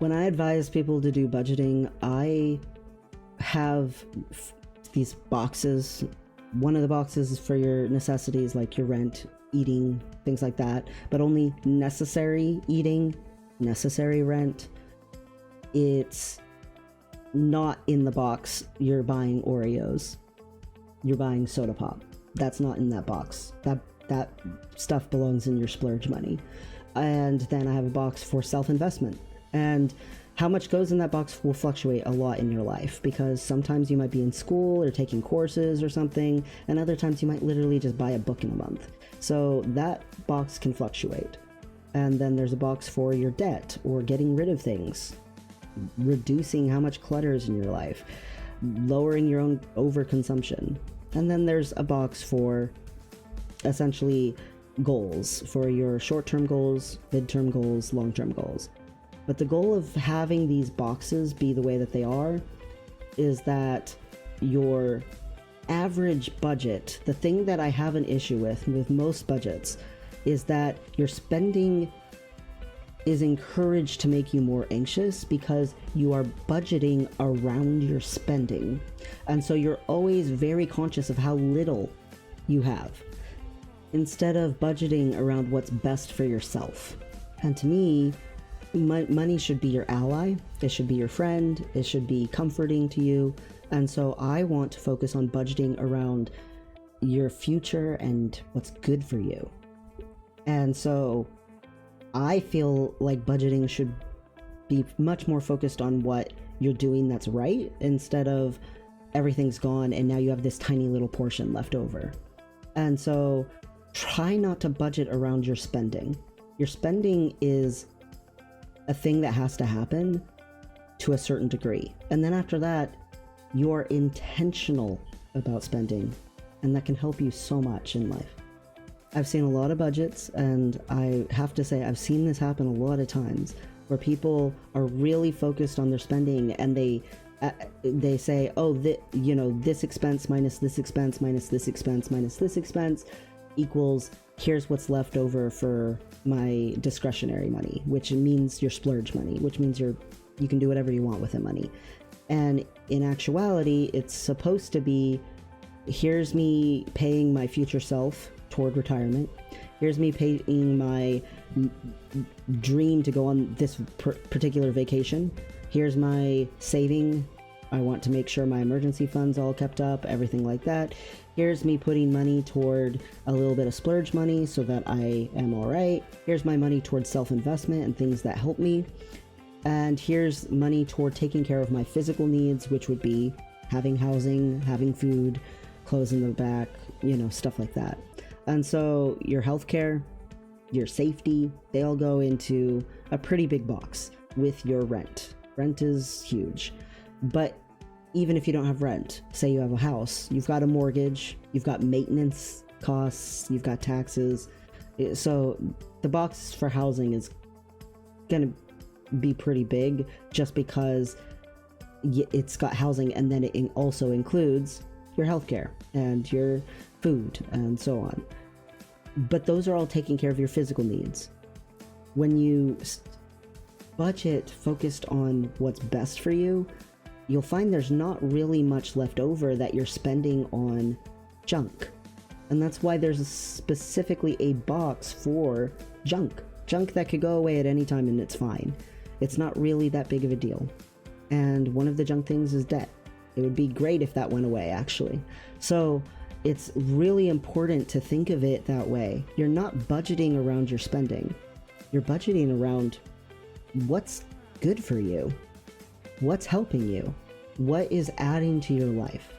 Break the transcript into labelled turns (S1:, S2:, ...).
S1: When I advise people to do budgeting, I have these boxes. One of the boxes is for your necessities, like your rent, eating, things like that, but only necessary eating, necessary rent. It's not in the box. You're buying Oreos, you're buying soda pop. That's not in that box. That stuff belongs in your splurge money. And then I have a box for self-investment. And how much goes in that box will fluctuate a lot in your life, because sometimes you might be in school or taking courses or something, and other times you might literally just buy a book in a month. So that box can fluctuate. And then there's a box for your debt or getting rid of things, reducing how much clutter is in your life, lowering your own overconsumption. And then there's a box for essentially goals, for your short-term goals, mid-term goals, long-term goals. But the goal of having these boxes be the way that they are is that your average budget, the thing that I have an issue with most budgets, is that your spending is encouraged to make you more anxious because you are budgeting around your spending. And so you're always very conscious of how little you have, instead of budgeting around what's best for yourself. And to me, money should be your ally. It should be your friend. It should be comforting to you. And so I want to focus on budgeting around your future and what's good for you. And so I feel like budgeting should be much more focused on what you're doing that's right, instead of everything's gone and now you have this tiny little portion left over. And so try not to budget around your spending. Your spending is a thing that has to happen to a certain degree. And then after that, you're intentional about spending, and that can help you so much in life. I've seen a lot of budgets, and I have to say I've seen this happen a lot of times, where people are really focused on their spending, and they say, oh, this expense minus this expense minus this expense minus this expense equals here's what's left over for my discretionary money, which means your splurge money, which means you can do whatever you want with the money. And in actuality, it's supposed to be, here's me paying my future self toward retirement. Here's me paying my dream to go on this particular vacation. Here's my saving. I want to make sure my emergency fund's all kept up, everything like that. Here's me putting money toward a little bit of splurge money so that I am all right. Here's my money towards self-investment and things that help me. And here's money toward taking care of my physical needs, which would be having housing, having food, clothes in the back, stuff like that. And so your healthcare, your safety, they all go into a pretty big box with your rent. Rent is huge. But even if you don't have rent, say you have a house, you've got a mortgage, you've got maintenance costs, you've got taxes. So the box for housing is going to be pretty big, just because it's got housing, and then it also includes your healthcare and your food and so on. But those are all taking care of your physical needs. When you budget focused on what's best for you, you'll find there's not really much left over that you're spending on junk. And that's why there's specifically a box for junk that could go away at any time and it's fine. It's not really that big of a deal. And one of the junk things is debt. It would be great if that went away, actually. So it's really important to think of it that way. You're not budgeting around your spending. You're budgeting around what's good for you. What's helping you? What is adding to your life?